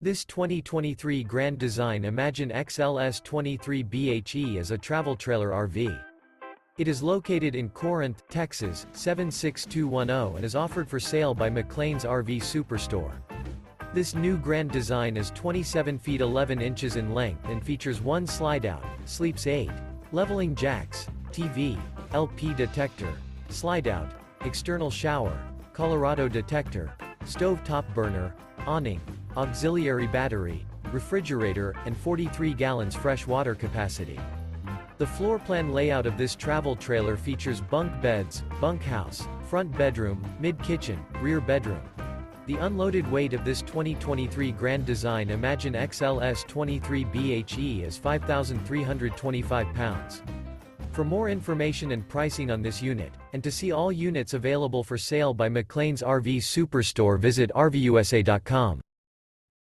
This 2023 Grand Design Imagine XLS 23BHE is a travel trailer RV. It is located in Corinth, Texas, 76210 and is offered for sale by McClain's RV Superstore. This new Grand Design is 27 feet 11 inches in length and features one slide-out, sleeps 8, leveling jacks, TV, LP detector, slide-out, external shower, Colorado detector, stove top burner, awning, auxiliary battery, refrigerator, and 43 gallons fresh water capacity. The floor plan layout of this travel trailer features bunk beds, bunkhouse, front bedroom, mid-kitchen, rear bedroom. The unloaded weight of this 2023 Grand Design Imagine XLS 23BHE is 5,325 pounds. For more information and pricing on this unit, and to see all units available for sale by McClain's RV Superstore, visit RVUSA.com.